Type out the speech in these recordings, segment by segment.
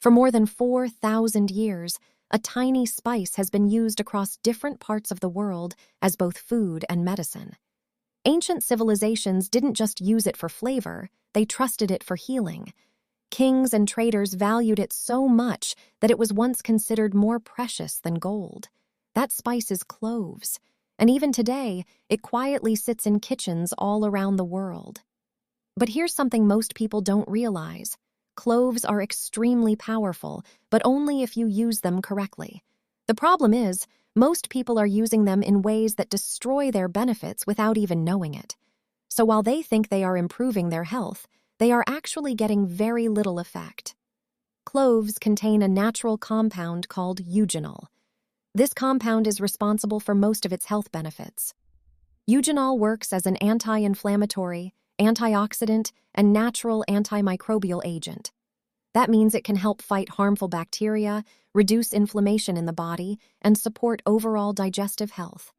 For more than 4,000 years, a tiny spice has been used across different parts of the world as both food and medicine. Ancient civilizations didn't just use it for flavor, they trusted it for healing. Kings and traders valued it so much that it was once considered more precious than gold. That spice is cloves, and even today, it quietly sits in kitchens all around the world. But here's something most people don't realize. Cloves are extremely powerful, but only if you use them correctly. The problem is, most people are using them in ways that destroy their benefits without even knowing it. So while they think they are improving their health, they are actually getting very little effect. Cloves contain a natural compound called eugenol. This compound is responsible for most of its health benefits. Eugenol works as an anti-inflammatory, antioxidant, and natural antimicrobial agent. That means it can help fight harmful bacteria, reduce inflammation in the body, and support overall digestive health.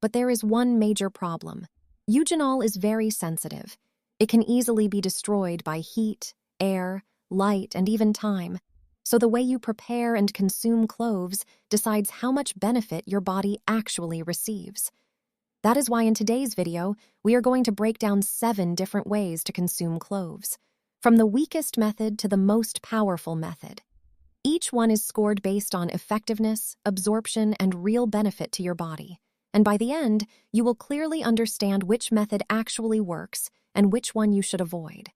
But there is one major problem. Eugenol is very sensitive. It can easily be destroyed by heat, air, light, and even time. So the way you prepare and consume cloves decides how much benefit your body actually receives. That is why in today's video, we are going to break down 7 different ways to consume cloves, from the weakest method to the most powerful method. Each one is scored based on effectiveness, absorption, and real benefit to your body. And by the end, you will clearly understand which method actually works and which one you should avoid.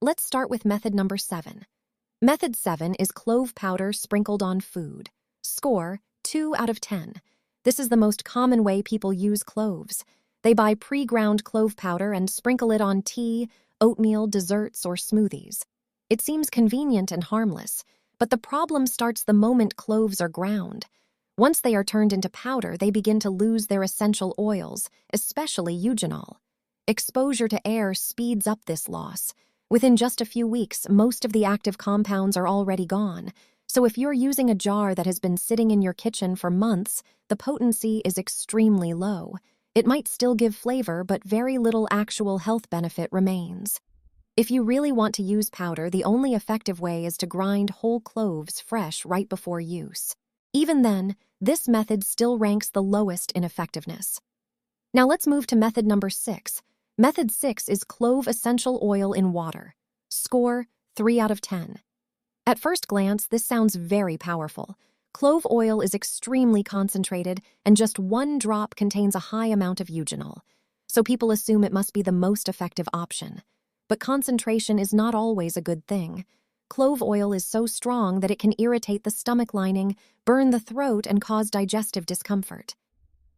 Let's start with method number 7. Method 7 is clove powder sprinkled on food. Score 2 out of 10. This is the most common way people use cloves. They buy pre-ground clove powder and sprinkle it on tea, oatmeal, desserts, or smoothies. It seems convenient and harmless, but the problem starts the moment cloves are ground. Once they are turned into powder, they begin to lose their essential oils, especially eugenol. Exposure to air speeds up this loss. Within just a few weeks, most of the active compounds are already gone. So if you're using a jar that has been sitting in your kitchen for months, the potency is extremely low. It might still give flavor, but very little actual health benefit remains. If you really want to use powder, the only effective way is to grind whole cloves fresh right before use. Even then, this method still ranks the lowest in effectiveness. Now let's move to method number 6. Method 6 is clove essential oil in water. Score 3 out of 10. At first glance, this sounds very powerful. Clove oil is extremely concentrated, and just 1 drop contains a high amount of eugenol. So people assume it must be the most effective option. But concentration is not always a good thing. Clove oil is so strong that it can irritate the stomach lining, burn the throat, and cause digestive discomfort.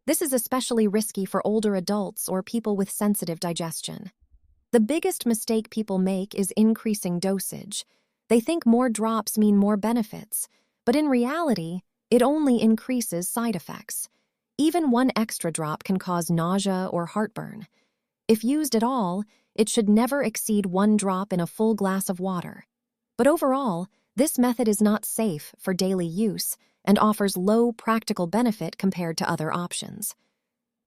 This is especially risky for older adults or people with sensitive digestion. The biggest mistake people make is increasing dosage. They think more drops mean more benefits, but in reality, it only increases side effects. Even 1 extra drop can cause nausea or heartburn. If used at all, it should never exceed 1 drop in a full glass of water. But overall, this method is not safe for daily use and offers low practical benefit compared to other options.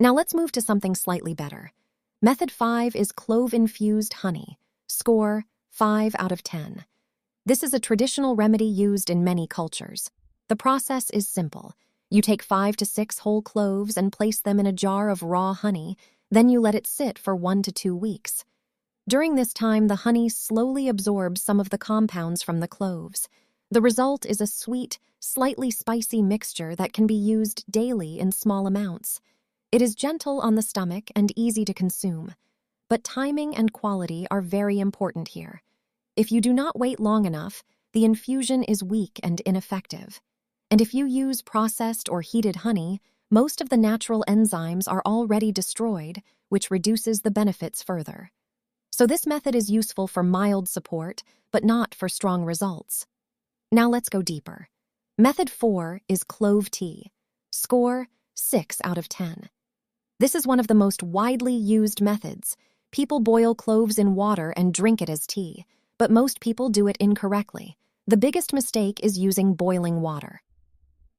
Now let's move to something slightly better. Method 5 is clove-infused honey. Score 5 out of 10. This is a traditional remedy used in many cultures. The process is simple. You take 5 to 6 whole cloves and place them in a jar of raw honey, then you let it sit for 1 to 2 weeks. During this time, the honey slowly absorbs some of the compounds from the cloves. The result is a sweet, slightly spicy mixture that can be used daily in small amounts. It is gentle on the stomach and easy to consume. But timing and quality are very important here. If you do not wait long enough, the infusion is weak and ineffective. And if you use processed or heated honey, most of the natural enzymes are already destroyed, which reduces the benefits further. So this method is useful for mild support, but not for strong results. Now let's go deeper. Method 4 is clove tea. Score 6 out of 10. This is one of the most widely used methods. People boil cloves in water and drink it as tea, but most people do it incorrectly. The biggest mistake is using boiling water.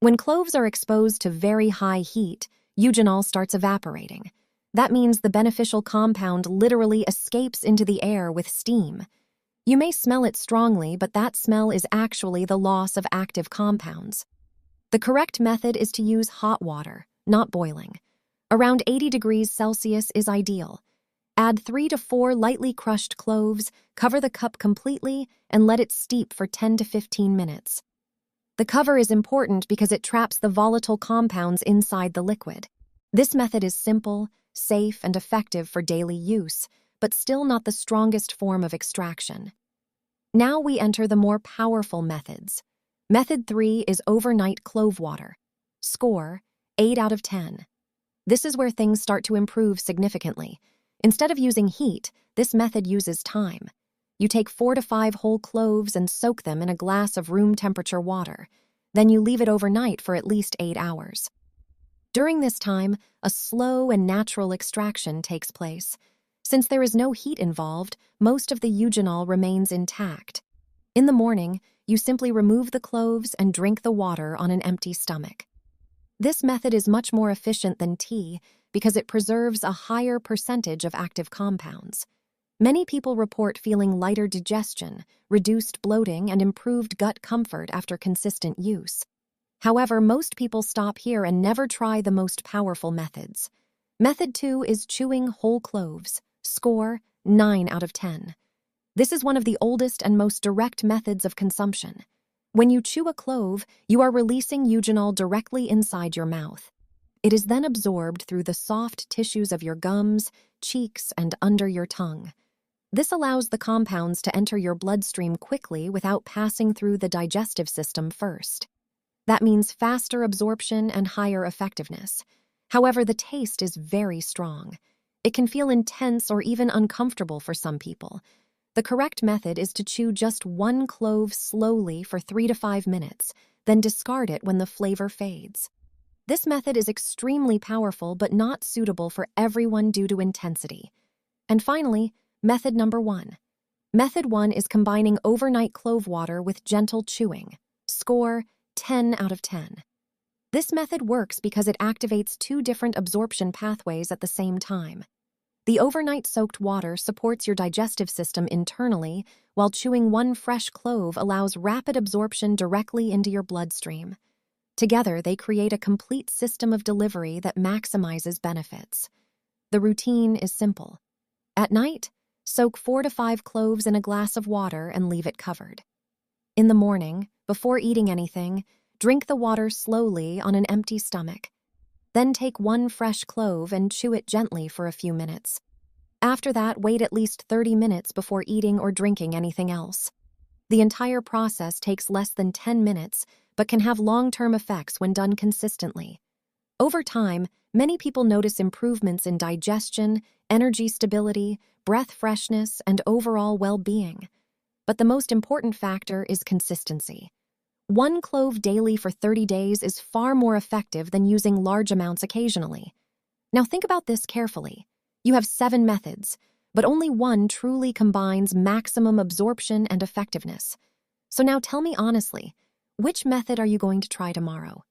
When cloves are exposed to very high heat, eugenol starts evaporating. That means the beneficial compound literally escapes into the air with steam. You may smell it strongly, but that smell is actually the loss of active compounds. The correct method is to use hot water, not boiling. Around 80 degrees Celsius is ideal. Add 3 to 4 lightly crushed cloves, cover the cup completely, and let it steep for 10 to 15 minutes. The cover is important because it traps the volatile compounds inside the liquid. This method is simple, safe, and effective for daily use, but still not the strongest form of extraction. Now we enter the more powerful methods. Method 3 is overnight clove water. Score, 8 out of 10. This is where things start to improve significantly. Instead of using heat, this method uses time. You take 4 to 5 whole cloves and soak them in a glass of room-temperature water. Then you leave it overnight for at least 8 hours. During this time, a slow and natural extraction takes place. Since there is no heat involved, most of the eugenol remains intact. In the morning, you simply remove the cloves and drink the water on an empty stomach. This method is much more efficient than tea because it preserves a higher percentage of active compounds. Many people report feeling lighter digestion, reduced bloating, and improved gut comfort after consistent use. However, most people stop here and never try the most powerful methods. Method 2 is chewing whole cloves. Score, 9 out of 10. This is one of the oldest and most direct methods of consumption. When you chew a clove, you are releasing eugenol directly inside your mouth. It is then absorbed through the soft tissues of your gums, cheeks, and under your tongue. This allows the compounds to enter your bloodstream quickly without passing through the digestive system first. That means faster absorption and higher effectiveness. However, the taste is very strong. It can feel intense or even uncomfortable for some people. The correct method is to chew just 1 clove slowly for 3 to 5 minutes, then discard it when the flavor fades. This method is extremely powerful but not suitable for everyone due to intensity. And finally, method number 1. Method 1 is combining overnight clove water with gentle chewing. Score, 10 out of 10. This method works because it activates 2 different absorption pathways at the same time. The overnight soaked water supports your digestive system internally, while chewing 1 fresh clove allows rapid absorption directly into your bloodstream. Together, they create a complete system of delivery that maximizes benefits. The routine is simple. At night, soak 4 to 5 cloves in a glass of water and leave it covered. In the morning, before eating anything, drink the water slowly on an empty stomach. Then take 1 fresh clove and chew it gently for a few minutes. After that, wait at least 30 minutes before eating or drinking anything else. The entire process takes less than 10 minutes, but can have long-term effects when done consistently. Over time, many people notice improvements in digestion, energy stability, breath freshness, and overall well-being. But the most important factor is consistency. 1 clove daily for 30 days is far more effective than using large amounts occasionally. Now think about this carefully. You have 7 methods, but only 1 truly combines maximum absorption and effectiveness. So now tell me honestly, which method are you going to try tomorrow?